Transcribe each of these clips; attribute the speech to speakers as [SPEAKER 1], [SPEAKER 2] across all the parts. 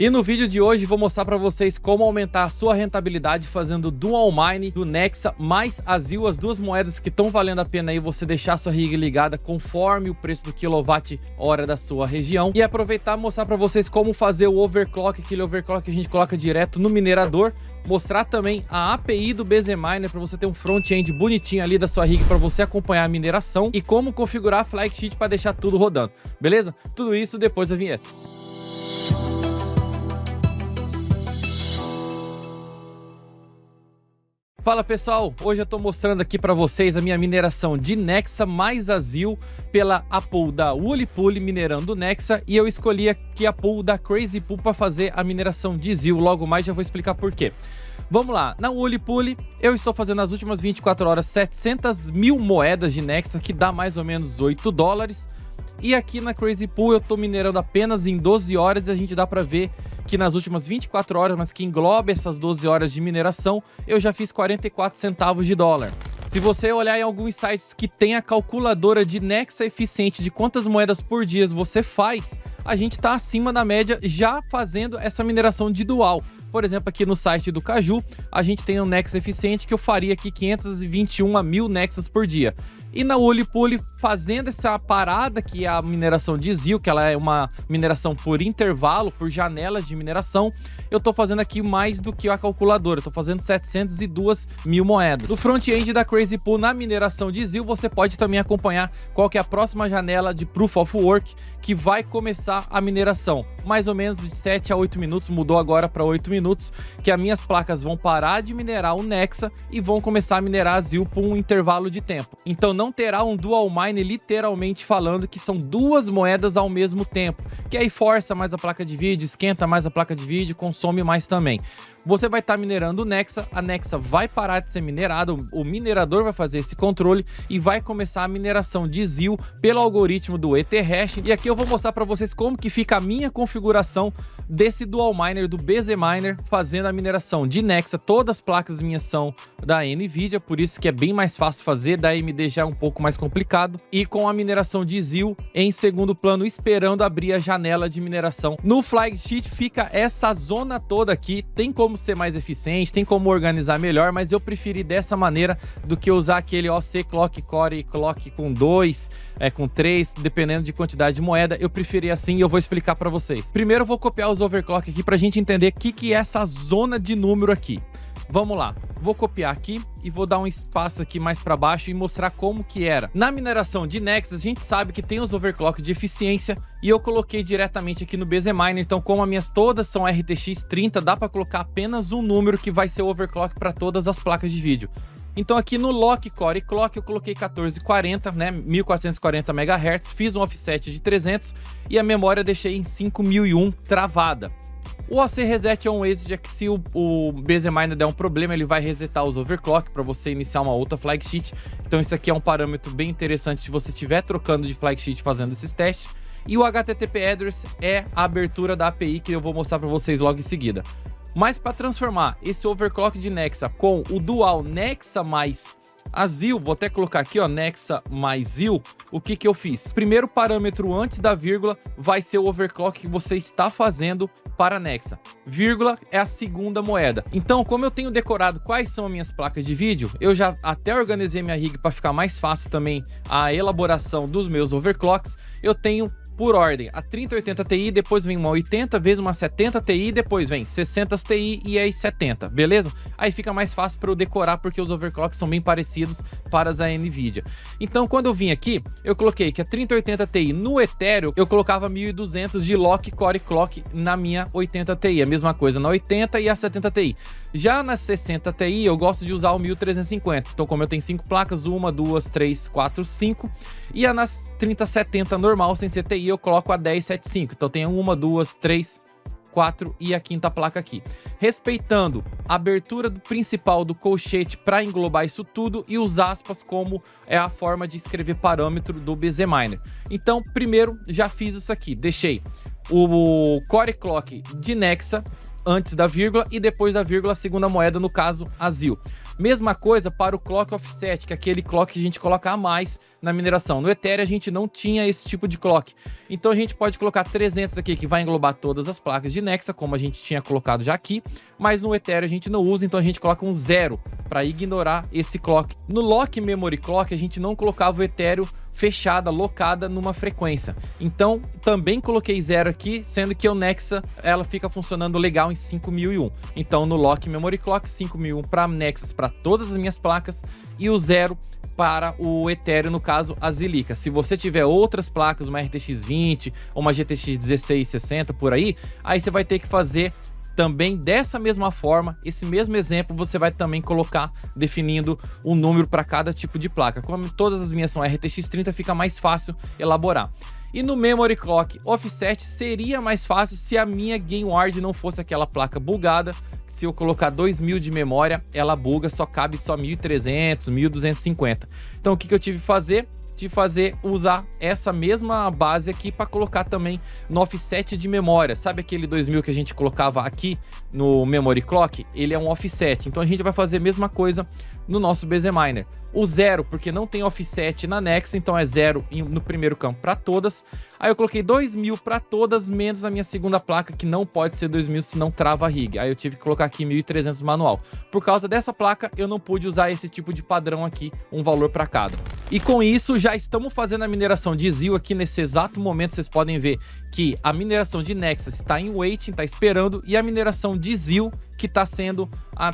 [SPEAKER 1] E no vídeo de hoje vou mostrar para vocês como aumentar a sua rentabilidade fazendo Dual Mine do Nexa mais Azil, as duas moedas que estão valendo a pena aí você deixar sua rig ligada conforme o preço do quilowatt-hora da sua região. E aproveitar e mostrar para vocês como fazer o overclock, aquele overclock que a gente coloca direto no minerador. Mostrar também a API do BZ Miner para você ter um front-end bonitinho ali da sua rig para você acompanhar a mineração e como configurar a Flysheet para deixar tudo rodando, beleza? Tudo isso depois da vinheta. Fala pessoal, hoje eu estou mostrando aqui para vocês a minha mineração de Nexa mais Azil pela a pool da Woolly Pool minerando Nexa, e eu escolhi aqui a pool da Crazy Pool para fazer a mineração de Zil. Logo mais já vou explicar por quê. Vamos lá, na Woolly Pool eu estou fazendo nas últimas 24 horas 700 mil moedas de Nexa, que dá mais ou menos 8 dólares. E aqui na Crazy Pool eu estou minerando apenas em 12 horas e a gente dá para ver que nas últimas 24 horas, mas que engloba essas 12 horas de mineração, eu já fiz 44 centavos de dólar. Se você olhar em alguns sites que tem a calculadora de Nexa eficiente de quantas moedas por dia você faz, a gente está acima da média já fazendo essa mineração de dual. Por exemplo, aqui no site do Caju, a gente tem um Nexa eficiente que eu faria aqui 521 a 1000 Nexas por dia. E na Woolly Pool, fazendo essa parada que é a mineração de Zil, que ela é uma mineração por intervalo, por janelas de mineração, eu tô fazendo aqui mais do que a calculadora, eu tô fazendo 702 mil moedas. No front-end da Crazy Pool, na mineração de Zil, você pode também acompanhar qual que é a próxima janela de Proof of Work que vai começar a mineração. Mais ou menos de 7 a 8 minutos, mudou agora para 8 minutos, que as minhas placas vão parar de minerar o Nexa e vão começar a minerar a Zil por um intervalo de tempo. Então não terá um Dual Mine literalmente falando que são duas moedas ao mesmo tempo, que aí força mais a placa de vídeo, esquenta mais a placa de vídeo, consome mais também. Você vai estar minerando o Nexa, a Nexa vai parar de ser minerada, o minerador vai fazer esse controle e vai começar a mineração de Zil pelo algoritmo do Etherhash. E aqui eu vou mostrar para vocês como que fica a minha configuração desse Dual Miner do BZ Miner fazendo a mineração de Nexa. Todas as placas minhas são da NVIDIA, por isso que é bem mais fácil fazer, da AMD já é um pouco mais complicado. E com a mineração de Zil em segundo plano, esperando abrir a janela de mineração. No Flysheet fica essa zona toda aqui, tem como ser mais eficiente, tem como organizar melhor, mas eu preferi dessa maneira do que usar aquele OC Clock Core Clock com 2, com 3, dependendo de quantidade de moeda. Eu preferi assim e eu vou explicar para vocês. Primeiro eu vou copiar os overclock aqui pra gente entender o que é essa zona de número aqui. Vamos lá, vou copiar aqui e vou dar um espaço aqui mais para baixo e mostrar como que era. Na mineração de Nexa, a gente sabe que tem os overclock de eficiência e eu coloquei diretamente aqui no BZ Miner. Então, como as minhas todas são RTX 30, dá para colocar apenas um número que vai ser o overclock para todas as placas de vídeo. Então aqui no Lock Core Clock eu coloquei 1440, né, 1440 MHz, fiz um offset de 300 e a memória eu deixei em 5001 travada. O OC Reset é um exit, é que se o BZ Miner der um problema, ele vai resetar os overclock para você iniciar uma outra Flysheet. Então isso aqui é um parâmetro bem interessante se você estiver trocando de Flysheet fazendo esses testes. E o HTTP Address é a abertura da API que eu vou mostrar para vocês logo em seguida. Mas para transformar esse overclock de Nexa com o Dual Nexa mais Azil, vou até colocar aqui, ó, Nexa mais Zil, o que eu fiz? Primeiro parâmetro antes da vírgula vai ser o overclock que você está fazendo para Nexa. Vírgula é a segunda moeda. Então, como eu tenho decorado quais são as minhas placas de vídeo, eu já até organizei minha rig para ficar mais fácil também a elaboração dos meus overclocks. Eu tenho por ordem a 3080 Ti, depois vem uma 80 vezes uma 70 Ti, depois vem 60 Ti e aí 70, beleza? Aí fica mais fácil para eu decorar porque os overclocks são bem parecidos para as da NVIDIA. Então quando eu vim aqui, eu coloquei que a 3080 Ti no Ethereum, eu colocava 1200 de Lock Core Clock na minha 80 Ti, a mesma coisa na 80 e a 70 Ti. Já na 60 Ti eu gosto de usar o 1350, então como eu tenho 5 placas, 1, 2, 3, 4, 5, e a nas 3070 normal sem ser Ti eu coloco a 1075, então tem 1, 2, 3, 4 e a quinta placa aqui. Respeitando a abertura principal do colchete para englobar isso tudo e os aspas como é a forma de escrever parâmetro do BZ Miner. Então, primeiro já fiz isso aqui, deixei o Core Clock de Nexa antes da vírgula e depois da vírgula a segunda moeda, no caso a ZIL. Mesma coisa para o clock offset, que é aquele clock que a gente coloca a mais na mineração. No Ethereum a gente não tinha esse tipo de clock. Então a gente pode colocar 300 aqui, que vai englobar todas as placas de Nexa, como a gente tinha colocado já aqui. Mas no Ethereum a gente não usa, então a gente coloca um 0 para ignorar esse clock. No Lock Memory Clock a gente não colocava o Ethereum fechada, locada numa frequência. Então também coloquei 0 aqui, sendo que o Nexa ela fica funcionando legal em 5001. Então no Lock Memory Clock 5001 para Nexus, para todas as minhas placas, e o 0 para o Ethereum, no caso a Zilliqa. Se você tiver outras placas, uma RTX 20 ou uma GTX 1660 por aí você vai ter que fazer também dessa mesma forma. Esse mesmo exemplo você vai também colocar definindo um número para cada tipo de placa. Como todas as minhas são RTX 30, fica mais fácil elaborar. E no Memory Clock Offset seria mais fácil se a minha GameWard não fosse aquela placa bugada. Se eu colocar 2000 de memória, ela buga, só cabe só 1300, 1250. Então o que eu tive que fazer? Usar essa mesma base aqui para colocar também no offset de memória. Sabe aquele 2000 que a gente colocava aqui no Memory Clock? Ele é um offset, então a gente vai fazer a mesma coisa no nosso BZ Miner. O 0, porque não tem offset na Nexa, então é 0 no primeiro campo para todas. Aí eu coloquei 2000 para todas, menos na minha segunda placa, que não pode ser 2000, senão trava a rig. Aí eu tive que colocar aqui 1300 manual. Por causa dessa placa, eu não pude usar esse tipo de padrão aqui, um valor para cada. E com isso, já estamos fazendo a mineração de ZIL aqui nesse exato momento. Vocês podem ver que a mineração de Nexus está em waiting, está esperando, e a mineração de ZIL que tá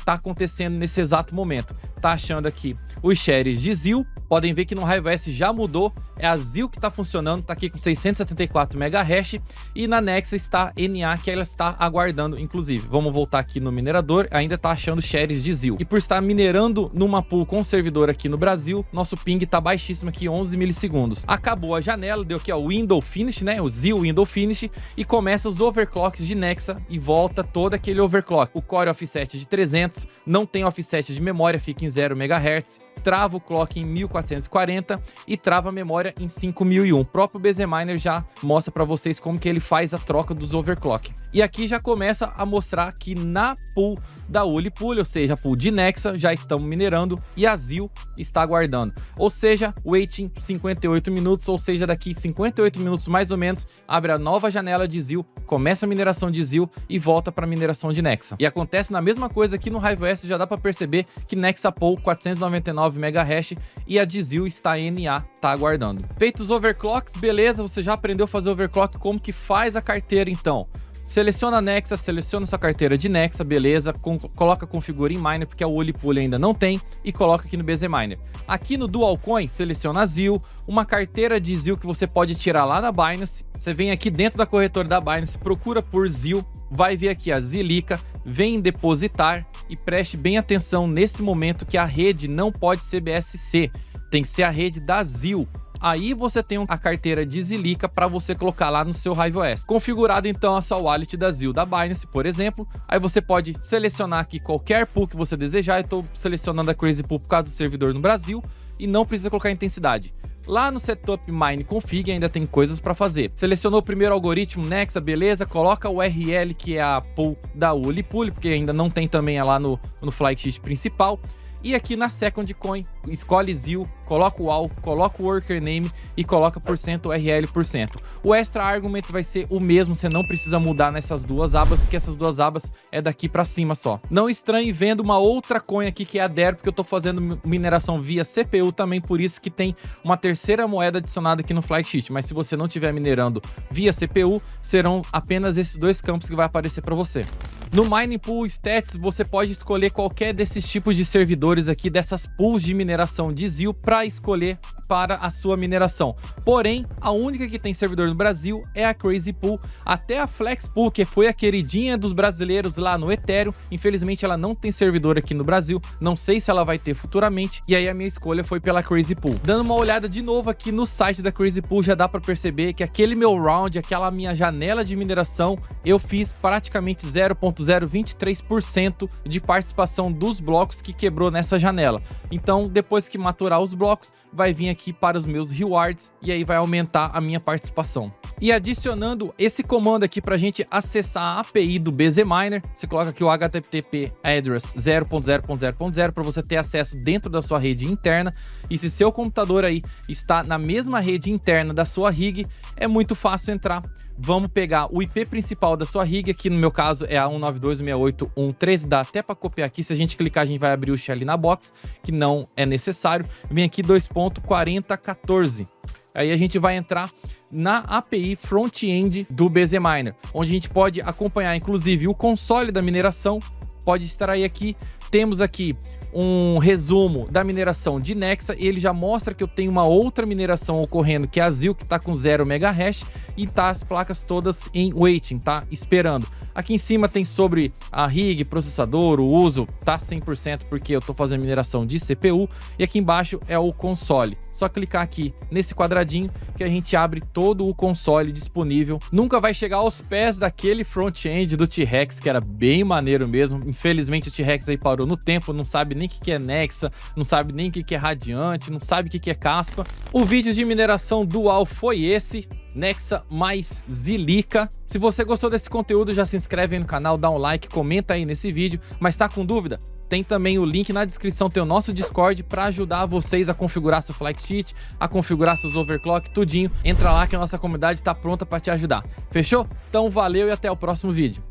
[SPEAKER 1] acontecendo nesse exato momento. Tá achando aqui os shares de ZIL. Podem ver que no HiveOS já mudou, é a ZIL que está funcionando, está aqui com 674 MHz, e na Nexa está NA, que ela está aguardando, inclusive. Vamos voltar aqui no minerador, ainda está achando shares de ZIL. E por estar minerando numa pool com servidor aqui no Brasil, nosso ping está baixíssimo aqui, 11 milissegundos. Acabou a janela, deu aqui ó, o Window Finish, né, o ZIL Window Finish, e começa os overclocks de Nexa e volta todo aquele overclock. O Core offset de 300, não tem offset de memória, fica em 0 MHz. Trava o clock em 1440 e trava a memória em 5001. O próprio BZ Miner já mostra para vocês como que ele faz a troca dos overclock. E aqui já começa a mostrar que na pool da Ulipool, ou seja, a pool de Nexa, já estamos minerando e a ZIL está aguardando. Ou seja, waiting 58 minutos, ou seja, daqui 58 minutos mais ou menos, abre a nova janela de ZIL, começa a mineração de ZIL e volta para a mineração de Nexa. E acontece na mesma coisa aqui no HiveOS, já dá para perceber que Nexa Pool 499 MHz e a de ZIL está NA, tá aguardando. Feitos os overclocks, beleza, você já aprendeu a fazer overclock, como que faz a carteira então? Seleciona a Nexa, seleciona sua carteira de Nexa, beleza, coloca configura em Miner, porque a Ulipool ainda não tem, e coloca aqui no BZ Miner. Aqui no Dual Coin, seleciona a ZIL, uma carteira de ZIL que você pode tirar lá na Binance. Você vem aqui dentro da corretora da Binance, procura por ZIL, vai ver aqui a Zilliqa, vem em depositar e preste bem atenção nesse momento que a rede não pode ser BSC, tem que ser a rede da ZIL. Aí você tem a carteira de Zilliqa para você colocar lá no seu HiveOS. Configurado então a sua wallet da ZIL da Binance, por exemplo, aí você pode selecionar aqui qualquer pool que você desejar. Eu estou selecionando a Crazy Pool por causa do servidor no Brasil e não precisa colocar intensidade. Lá no Setup Mine Config ainda tem coisas para fazer. Selecionou o primeiro algoritmo Nexa, beleza, coloca o URL que é a pool da Ulipool, porque ainda não tem também lá no Flysheet principal. E aqui na Second Coin, escolhe ZIL, coloca o AL, coloca o Worker Name e coloca %URL%. O Extra Arguments vai ser o mesmo, você não precisa mudar nessas duas abas, porque essas duas abas é daqui para cima só. Não estranhe vendo uma outra coin aqui que é a DER, porque eu tô fazendo mineração via CPU também, por isso que tem uma terceira moeda adicionada aqui no Flysheet. Mas se você não estiver minerando via CPU, serão apenas esses dois campos que vai aparecer para você. No Mining Pool Stats, você pode escolher qualquer desses tipos de servidores aqui, dessas pools de mineração de ZIL, para escolher para a sua mineração. Porém, a única que tem servidor no Brasil é a Crazy Pool. Até a Flex Pool, que foi a queridinha dos brasileiros lá no Ethereum, infelizmente ela não tem servidor aqui no Brasil, não sei se ela vai ter futuramente, e aí a minha escolha foi pela Crazy Pool. Dando uma olhada de novo aqui no site da Crazy Pool, já dá para perceber que aquele meu round, aquela minha janela de mineração, eu fiz praticamente 0,023% de participação dos blocos que quebrou nessa janela. Então, depois que maturar os blocos, vai vir aqui para os meus rewards e aí vai aumentar a minha participação. E adicionando esse comando aqui para a gente acessar a API do BZ Miner, você coloca aqui o HTTP address 0.0.0.0 para você ter acesso dentro da sua rede interna. E se seu computador aí está na mesma rede interna da sua rig, é muito fácil entrar. Vamos pegar o IP principal da sua rig, aqui no meu caso é a 192.168.1.13, dá até para copiar aqui, se a gente clicar a gente vai abrir o shell na box, que não é necessário. Vem aqui 2.4014. Aí a gente vai entrar na API front-end do BZ Miner, onde a gente pode acompanhar inclusive o console da mineração, pode extrair aqui, temos aqui um resumo da mineração de Nexa, ele já mostra que eu tenho uma outra mineração ocorrendo, que é a ZIL, que está com 0 MHz, e tá as placas todas em waiting, tá esperando. Aqui em cima tem sobre a rig, processador, o uso, tá 100% porque eu tô fazendo mineração de CPU, e aqui embaixo é o console. Só clicar aqui nesse quadradinho que a gente abre todo o console disponível. Nunca vai chegar aos pés daquele front-end do T-Rex, que era bem maneiro mesmo. Infelizmente o T-Rex aí parou no tempo, não sabe nem o que é Nexa, não sabe nem o que é Radiante, não sabe o que é Caspa. O vídeo de mineração dual foi esse, Nexa mais Zilliqa. Se você gostou desse conteúdo, já se inscreve aí no canal, dá um like, comenta aí nesse vídeo, mas tá com dúvida? Tem também o link na descrição, tem o nosso Discord para ajudar vocês a configurar seu Flex Cheat, a configurar seus overclock, tudinho. Entra lá que a nossa comunidade está pronta para te ajudar. Fechou? Então valeu e até o próximo vídeo.